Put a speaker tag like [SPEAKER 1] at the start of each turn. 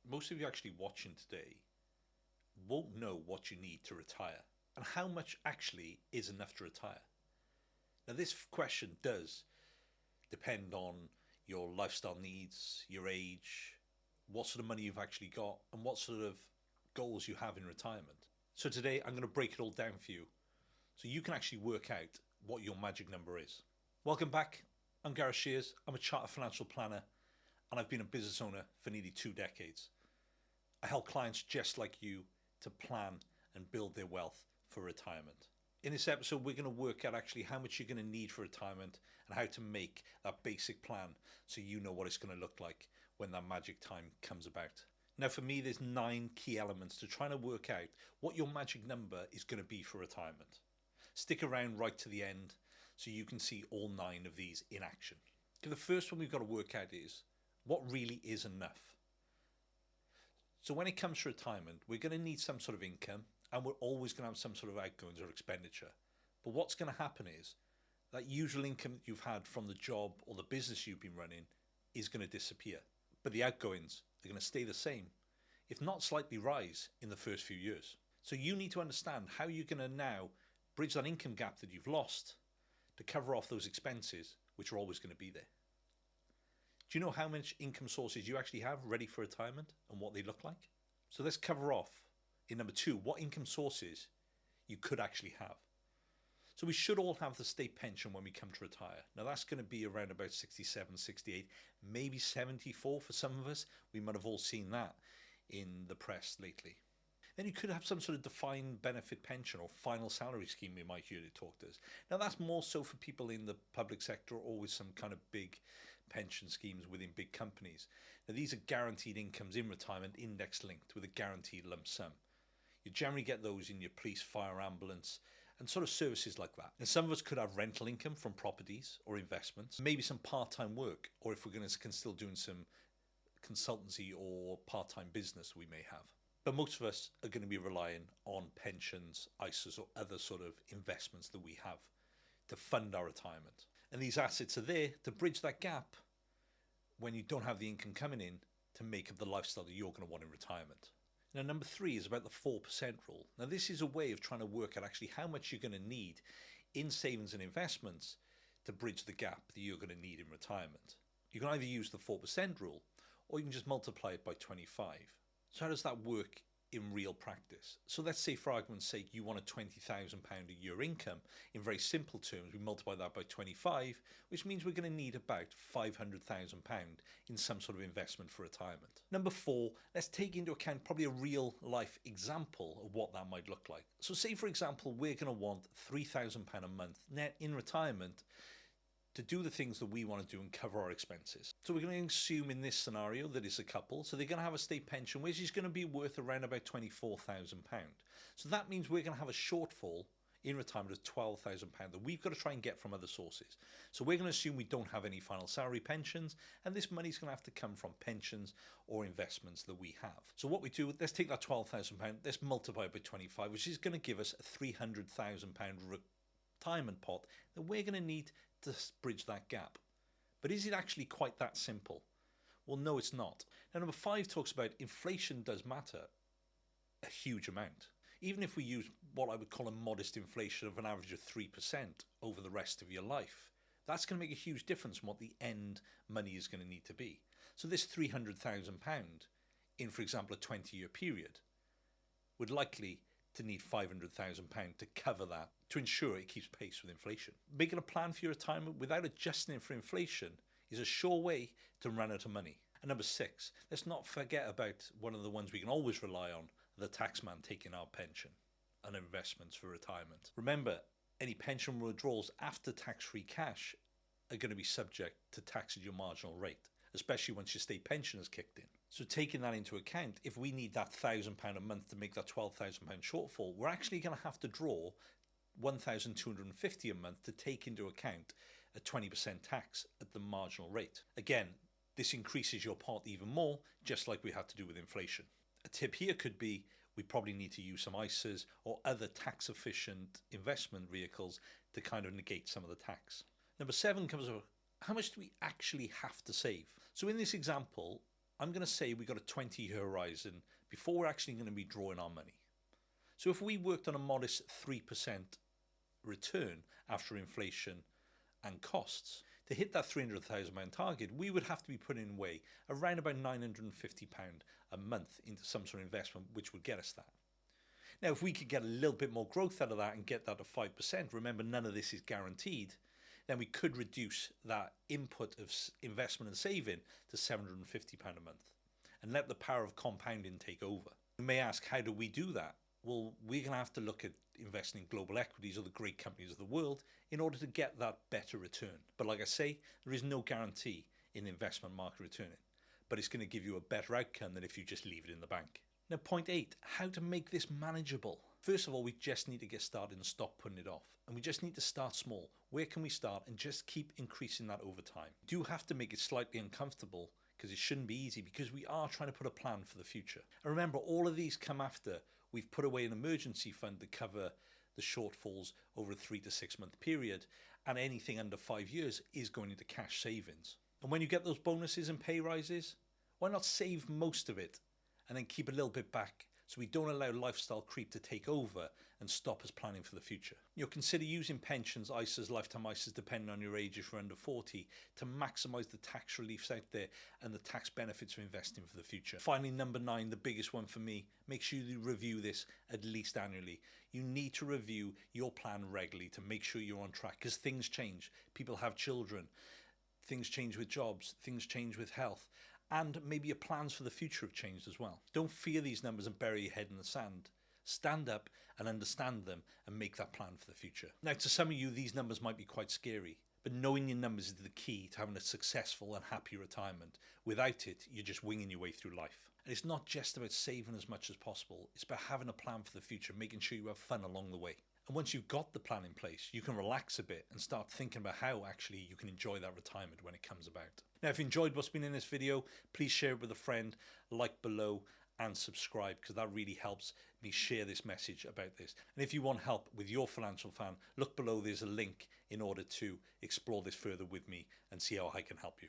[SPEAKER 1] Most of you actually watching today won't know what you need to retire and how much actually is enough to retire. Now, this question does depend on your lifestyle needs, your age, what sort of money you've actually got, and what sort of goals you have in retirement. So today I'm going to break it all down for you so you can actually work out what your magic number is. Welcome back. I'm Gareth Shears. I'm a chartered financial planner and I've been a business owner for nearly 2 decades. I help clients just like you to plan and build their wealth for retirement. In this episode, we're going to work out actually how much you're going to need for retirement and how to make that basic plan so you know what it's going to look like when that magic time comes about. Now, for me, there's 9 key elements to trying to work out what your magic number is going to be for retirement. Stick around right to the end so you can see all 9 of these in action. The first one we've got to work out is what really is enough. So when it comes to retirement, we're going to need some sort of income and we're always going to have some sort of outgoings or expenditure. But what's going to happen is that usual income that you've had from the job or the business you've been running is going to disappear. But the outgoings are going to stay the same, if not slightly rise in the first few years. So you need to understand how you're going to now bridge that income gap that you've lost to cover off those expenses, which are always going to be there. Do you know how much income sources you actually have ready for retirement and what they look like? So let's cover off in number 2, what income sources you could actually have. So we should all have the state pension when we come to retire. Now that's going to be around about 67, 68, maybe 74 for some of us. We might have all seen that in the press lately. Then you could have some sort of defined benefit pension or final salary scheme, you might hear it talked as. Now that's more so for people in the public sector or with some kind of big pension schemes within big companies. Now these are guaranteed incomes in retirement, index linked with a guaranteed lump sum. You generally get those in your police, fire, ambulance and sort of services like that. And some of us could have rental income from properties or investments, maybe some part-time work, or if we're going to still doing some consultancy or part-time business we may have. But most of us are going to be relying on pensions, ISAs or other sort of investments that we have to fund our retirement. And these assets are there to bridge that gap when you don't have the income coming in to make up the lifestyle that you're going to want in retirement. Now, number 3 is about the 4% rule. Now, this is a way of trying to work out actually how much you're going to need in savings and investments to bridge the gap that you're going to need in retirement. You can either use the 4% rule or you can just multiply it by 25. So how does that work in real practice? So let's say for argument's sake you want a £20,000 a year income. In very simple terms, we multiply that by 25, which means we're going to need about £500,000 in some sort of investment for retirement. Number 4, let's take into account probably a real life example of what that might look like. So say for example we're going to want £3,000 a month net in retirement to do the things that we want to do and cover our expenses. So we're going to assume in this scenario that it's a couple, so they're going to have a state pension which is going to be worth around about £24,000. So that means we're going to have a shortfall in retirement of £12,000 that we've got to try and get from other sources. So we're going to assume we don't have any final salary pensions, and this money's going to have to come from pensions or investments that we have. So what we do, let's take that £12,000, let's multiply it by 25, which is going to give us a £300,000 retirement pot that we're going to need to bridge that gap. But is it actually quite that simple? Well, no, it's not. Now, number 5 talks about inflation does matter a huge amount. Even if we use what I would call a modest inflation of an average of 3% over the rest of your life, that's going to make a huge difference in what the end money is going to need to be. So this £300,000 in, for example, a 20-year period would likely to need £500,000 to cover that, to ensure it keeps pace with inflation. Making a plan for your retirement without adjusting it for inflation is a sure way to run out of money. And number 6, let's not forget about one of the ones we can always rely on, the taxman taking our pension and investments for retirement. Remember, any pension withdrawals after tax-free cash are going to be subject to tax at your marginal rate, especially once your state pension is kicked in. So taking that into account, if we need that £1,000 a month to make that £12,000 shortfall, we're actually going to have to draw £1,250 a month to take into account a 20% tax at the marginal rate. Again, this increases your pot even more, just like we had to do with inflation. A tip here could be we probably need to use some ISAs or other tax efficient investment vehicles to kind of negate some of the tax. Number 7 comes up, how much do we actually have to save? So in this example, I'm going to say we've got a 20-year horizon before we're actually going to be drawing our money. So if we worked on a modest 3% return after inflation and costs, to hit that £300,000 target, we would have to be putting away around about £950 a month into some sort of investment, which would get us that. Now, if we could get a little bit more growth out of that and get that to 5%, remember none of this is guaranteed, then we could reduce that input of investment and saving to £750 a month and let the power of compounding take over. You may ask, how do we do that? Well, we're going to have to look at investing in global equities or the great companies of the world in order to get that better return. But like I say, there is no guarantee in the investment market returning, but it's going to give you a better outcome than if you just leave it in the bank. Now, point 8, how to make this manageable. First of all, we just need to get started and stop putting it off. And we just need to start small. Where can we start? And just keep increasing that over time. You do have to make it slightly uncomfortable because it shouldn't be easy, because we are trying to put a plan for the future. And remember, all of these come after we've put away an emergency fund to cover the shortfalls over a 3 to 6 month period, and anything under 5 years is going into cash savings. And when you get those bonuses and pay rises, why not save most of it and then keep a little bit back so we don't allow lifestyle creep to take over and stop us planning for the future. Consider using pensions, ISAs, lifetime ISAs, depending on your age if you're under 40, to maximise the tax reliefs out there and the tax benefits of investing for the future. Finally, number 9, the biggest one for me, make sure you review this at least annually. You need to review your plan regularly to make sure you're on track, because things change. People have children, things change with jobs, things change with health, and maybe your plans for the future have changed as well. Don't fear these numbers and bury your head in the sand. Stand up and understand them and make that plan for the future. Now, to some of you, these numbers might be quite scary, but knowing your numbers is the key to having a successful and happy retirement. Without it, you're just winging your way through life. And it's not just about saving as much as possible. It's about having a plan for the future, making sure you have fun along the way. And once you've got the plan in place, you can relax a bit and start thinking about how actually you can enjoy that retirement when it comes about. Now, if you enjoyed what's been in this video, please share it with a friend, like below, and subscribe, because that really helps me share this message about this. And if you want help with your financial plan, look below, there's a link in order to explore this further with me and see how I can help you.